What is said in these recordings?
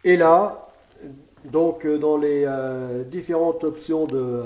Et là, donc dans les différentes options de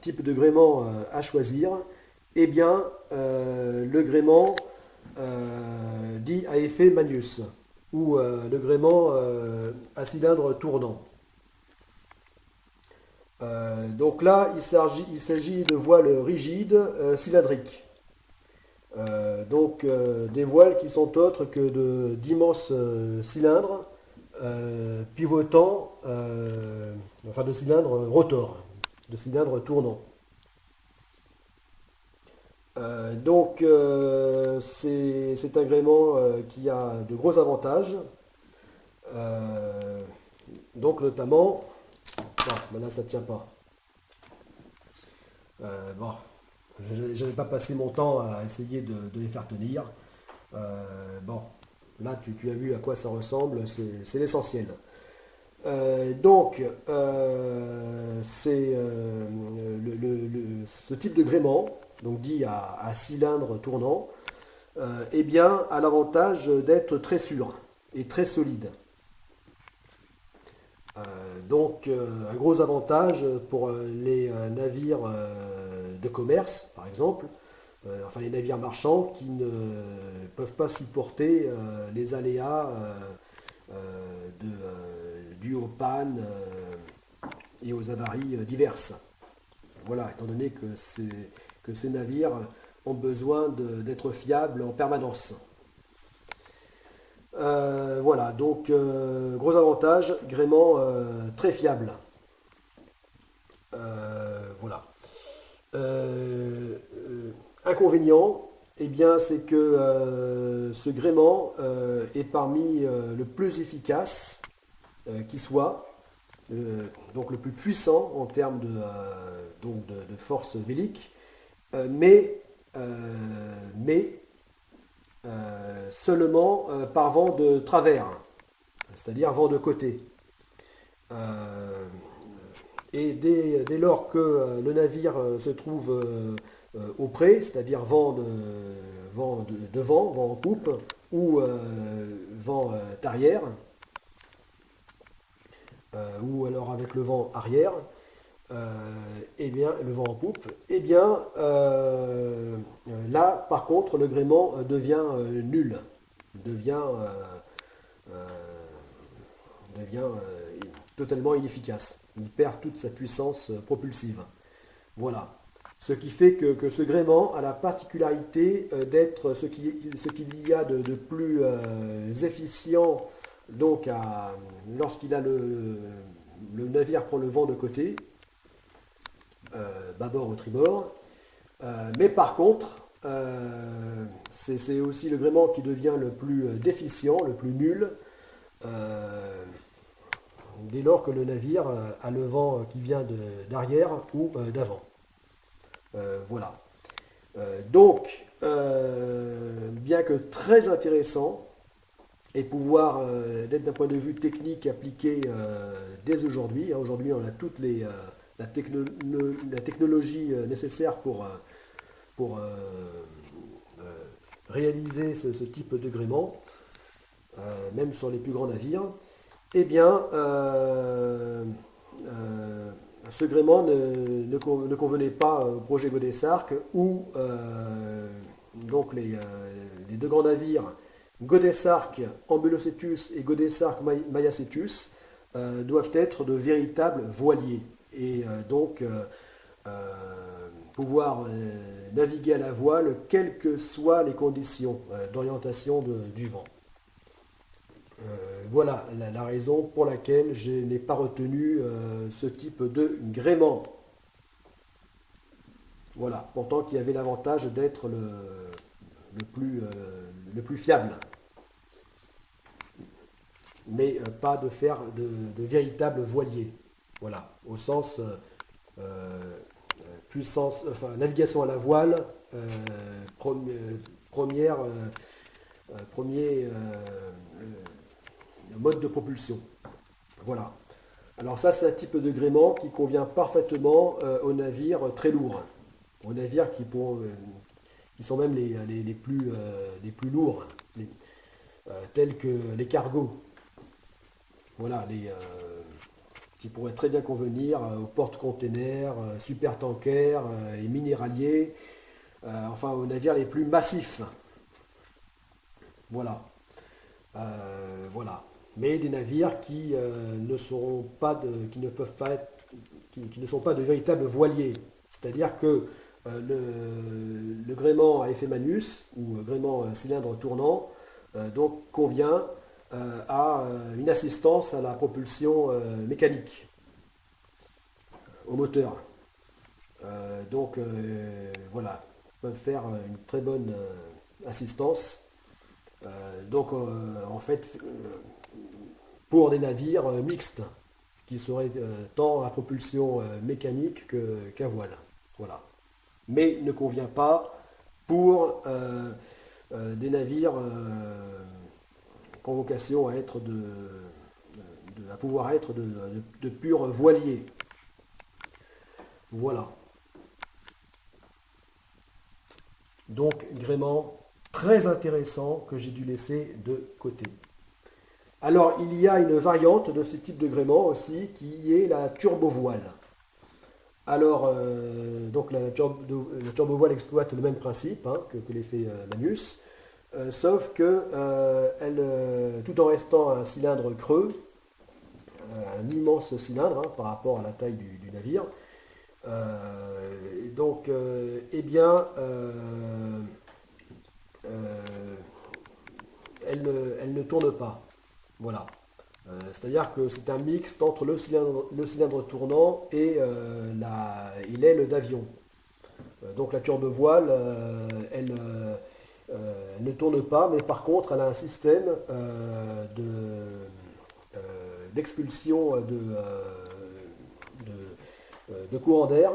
type de gréement à choisir, eh bien, le gréement dit à effet Magnus, ou le gréement à cylindre tournant. Donc là, il s'agit de voiles rigides cylindriques. Des voiles qui sont autres que d'immenses cylindres pivotant, enfin de cylindres rotor, de cylindres tournants. C'est un gréement qui a de gros avantages. Euh, Notamment, bon, là ça ne tient pas. Bon, je n'avais pas passé mon temps à essayer de les faire tenir. Bon, là tu as vu à quoi ça ressemble, c'est l'essentiel. C'est ce type de gréement, donc dit à cylindre tournant, eh bien, a l'avantage d'être très sûr et très solide. Un gros avantage pour les navires de commerce, par exemple, enfin les navires marchands qui ne peuvent pas supporter les aléas dus aux pannes et aux avaries diverses. Voilà, étant donné que ces navires ont besoin d'être fiables en permanence. Gros avantage, gréement très fiable. Voilà. Inconvénient, eh bien, c'est que ce gréement est parmi le plus efficace qui soit, donc le plus puissant en termes de force vélique, mais, mais seulement par vent de travers, c'est-à-dire vent de côté. Euh, Dès lors que le navire se trouve au pré, c'est-à-dire vent de devant, vent en poupe, ou vent arrière, ou alors avec le vent arrière, eh bien, le vent en poupe, eh bien, là, par contre, le gréement devient nul, devient, euh, totalement inefficace. Il perd toute sa puissance propulsive. Voilà. Ce qui fait que ce gréement a la particularité d'être ce qu'il y a de plus efficient lorsqu'il a le navire prend le vent de côté, bâbord ou tribord. Mais par contre, c'est aussi le gréement qui devient le plus déficient, le plus nul, euh, dès lors que le navire a le vent qui vient d'arrière ou d'avant. Voilà. Bien que très intéressant, et pouvoir d'être d'un point de vue technique appliqué dès aujourd'hui. Aujourd'hui, on a toute la technologie nécessaire pour euh, réaliser ce type de gréement, même sur les plus grands navires. Eh bien, ce gréement ne convenait pas au projet Godessarc où les deux grands navires Godessarc Ambulocetus et Godessarc Mayacetus doivent être de véritables voiliers et pouvoir naviguer à la voile quelles que soient les conditions d'orientation du vent. Voilà la raison pour laquelle je n'ai pas retenu ce type de gréement. Voilà, pourtant qui avait l'avantage d'être le plus fiable, mais pas de faire de véritable voilier. Voilà, au sens puissance, enfin navigation à la voile, première, premier mode de propulsion. Voilà. Alors ça, c'est un type de gréement qui convient parfaitement aux navires très lourds, aux navires qui sont même les plus lourds, tels que les cargos. voilà, qui pourraient très bien convenir aux porte-containers, super-tankers et minéraliers, enfin aux navires les plus massifs. Voilà. Voilà. Mais des navires qui ne peuvent pas être, qui ne sont pas de véritables voiliers. C'est-à-dire que le gréement à effet Manus ou gréement cylindre tournant donc convient à une assistance à la propulsion mécanique au moteur. Voilà, peuvent faire une très bonne assistance. En fait, pour des navires mixtes qui seraient tant à propulsion mécanique qu'à voile. Voilà. Mais ne convient pas pour des navires qui ont vocation à être à pouvoir être de purs voiliers. Voilà. Donc gréement très intéressant que j'ai dû laisser de côté. Alors il y a une variante de ce type de gréement aussi qui est la turbovoile. Alors donc la turbovoile exploite le même principe que l'effet Manus, sauf que tout en restant un cylindre creux, un immense cylindre par rapport à la taille du navire, eh bien, elle ne tourne pas. Voilà. C'est-à-dire que c'est un mixte entre le cylindre tournant et l'aile d'avion. Donc la turbovoile, elle ne tourne pas, mais par contre, elle a un système d'expulsion de courant d'air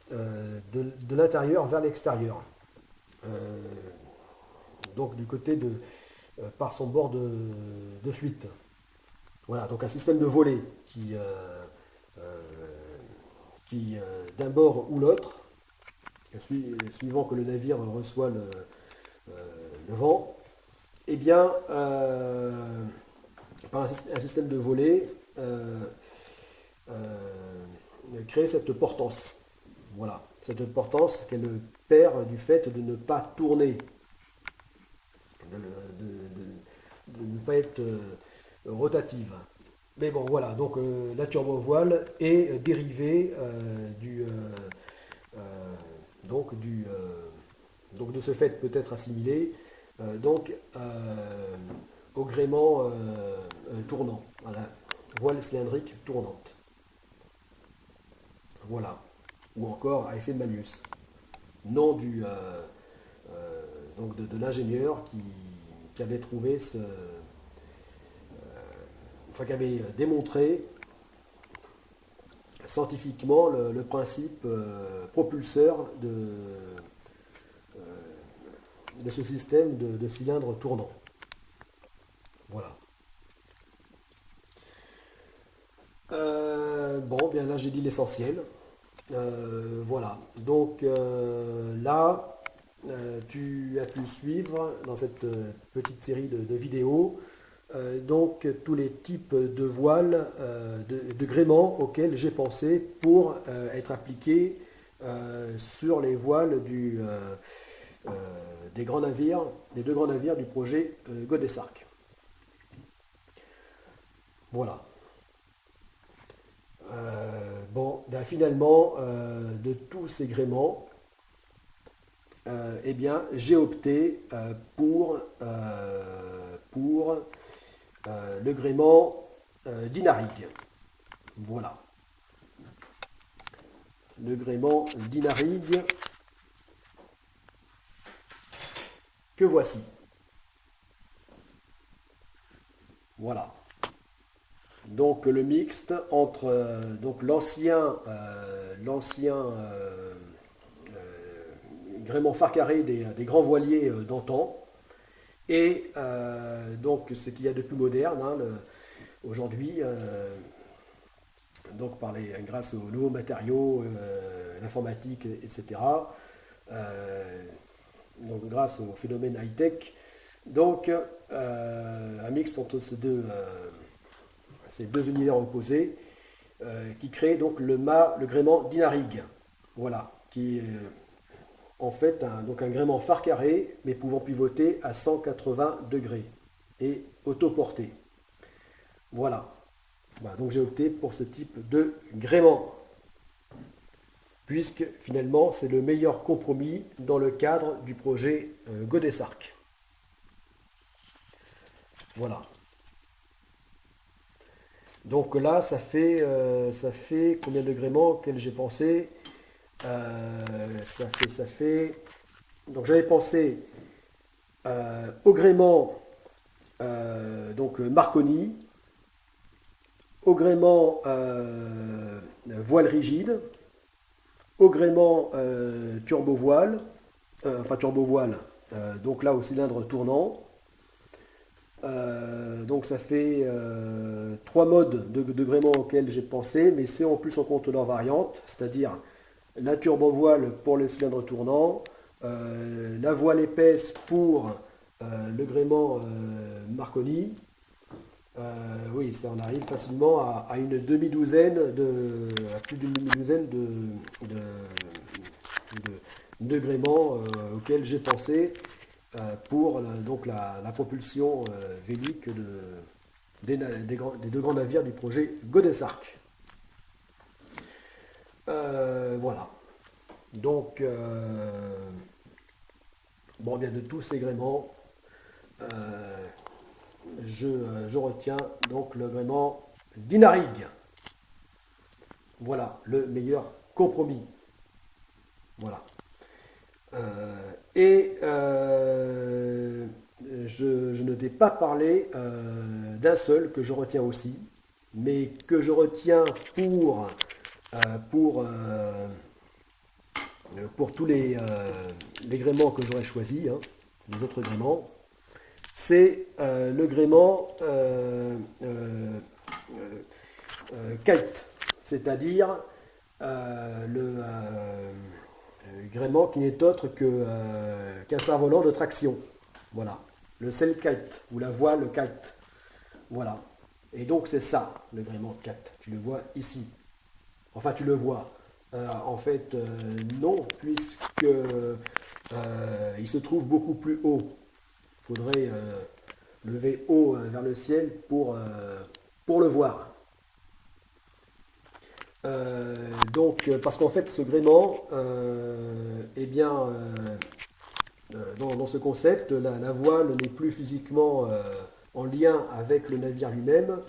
de l'intérieur vers l'extérieur. Donc du côté par son bord de fuite. Voilà, donc un système de volée qui d'un bord ou l'autre, suivant que le navire reçoit le vent, eh bien, par un système de volée, crée cette portance. Voilà, cette portance qu'elle perd du fait de ne pas tourner, de ne pas être rotative. Mais bon, voilà, donc la turbovoile est dérivée donc de ce fait peut-être assimilé au gréement tournant, à la voile cylindrique tournante. Voilà. Ou encore à effet de Manus. Nom de l'ingénieur qui avait trouvé qui avait démontré scientifiquement le principe propulseur de ce système de cylindre tournant. Voilà. Bon, bien là j'ai dit l'essentiel. Voilà. Donc là, tu as pu suivre dans cette petite série de vidéos donc tous les types de voiles, de gréements auxquels j'ai pensé pour être appliqués sur les voiles des grands navires, des deux grands navires du projet Godesarc. Voilà. Finalement, de tous ces gréements, eh bien, j'ai opté pour le gréement d'Inarig. Voilà. Le gréement d'Inarig que voici. Voilà. Donc le mixte entre donc l'ancien gréement phare carré des grands voiliers d'antan et donc ce qu'il y a de plus moderne aujourd'hui, donc grâce aux nouveaux matériaux, l'informatique, etc. Donc grâce au phénomène high-tech. Donc un mixte entre ces deux univers opposés, qui crée donc le gréement Dinarigue. Voilà, qui est en fait donc un gréement phare carré, mais pouvant pivoter à 180 degrés et autoporté. Voilà. Voilà, donc j'ai opté pour ce type de gréement, puisque finalement c'est le meilleur compromis dans le cadre du projet Godessarc. Voilà. Donc là, ça fait combien de gréements auxquels j'ai pensé. Ça fait. Donc j'avais pensé au gréement donc Marconi, au gréement voile rigide, au gréement turbo-voile, turbo-voile, donc là au cylindre tournant. Donc ça fait trois modes de gréement auxquels j'ai pensé, mais c'est en plus en compte leur variante, c'est-à-dire la turbo-voile pour le cylindre tournant, la voile épaisse pour le gréement Marconi. Oui, ça on arrive facilement à une demi-douzaine à plus d'une demi-douzaine de gréements auxquels j'ai pensé pour donc la propulsion vélique des deux grands navires du projet Godessarc. Voilà. Donc, bon, bien de tous ces gréements, je retiens donc le gréement Dinarigue. Voilà, le meilleur compromis. Voilà. Je ne t'ai pas parlé d'un seul que je retiens aussi, mais que je retiens pour tous les gréements que j'aurais choisis, hein, les autres gréements. C'est le gréement kite, c'est-à-dire le gréement qui n'est autre qu'un cerf-volant de traction. Voilà, le sail kite ou la voile kite. Voilà. Et donc c'est ça le gréement kite. Tu le vois ici. Enfin, tu le vois. En fait, non, puisque il se trouve beaucoup plus haut. Il faudrait lever haut vers le ciel pour le voir. Donc, parce qu'en fait, ce gréement, eh bien, dans ce concept, la voile n'est plus physiquement en lien avec le navire lui-même,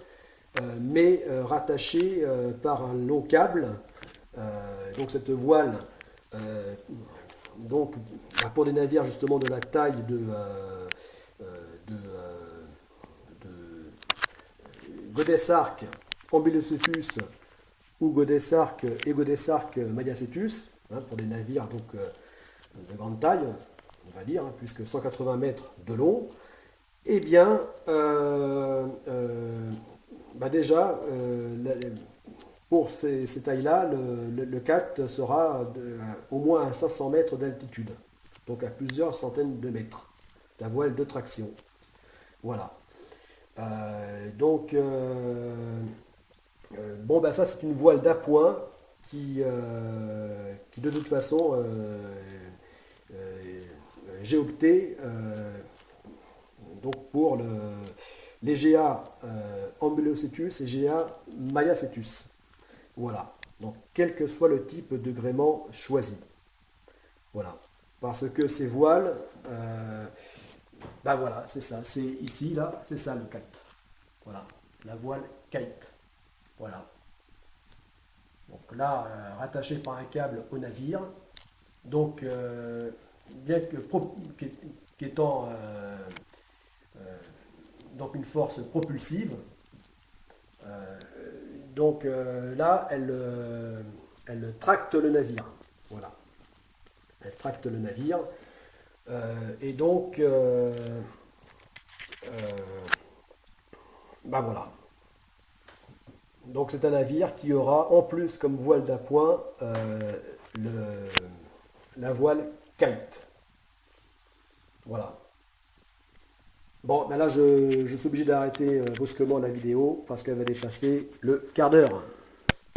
mais rattachée par un long câble. Donc, cette voile, donc, pour des navires justement de la taille de Godessarc, Ambilocetus ou Godessarc et Godessarc Mayacetus, hein, pour des navires donc, de grande taille, on va dire, hein, puisque 180 mètres de long, eh bien, déjà, pour ces tailles-là, le CAT sera au moins à 500 mètres d'altitude, donc à plusieurs centaines de mètres, la voile de traction. Voilà. Bon, ça c'est une voile d'appoint qui de toute façon j'ai opté donc pour les GA Ambulocetus et GA Mayacetus. Voilà. Donc quel que soit le type de gréement choisi. Voilà. Parce que ces voiles, voilà, c'est ça. C'est ici, là, c'est ça le kite. Voilà. La voile kite. Voilà. Donc là, rattaché par un câble au navire. Donc, bien qu'étant donc une force propulsive, là, elle tracte le navire. Voilà. Elle tracte le navire. Et donc, voilà. Donc c'est un navire qui aura en plus comme voile d'appoint la voile kite. Voilà. Bon, ben là, je suis obligé d'arrêter brusquement la vidéo parce qu'elle va dépasser le quart d'heure.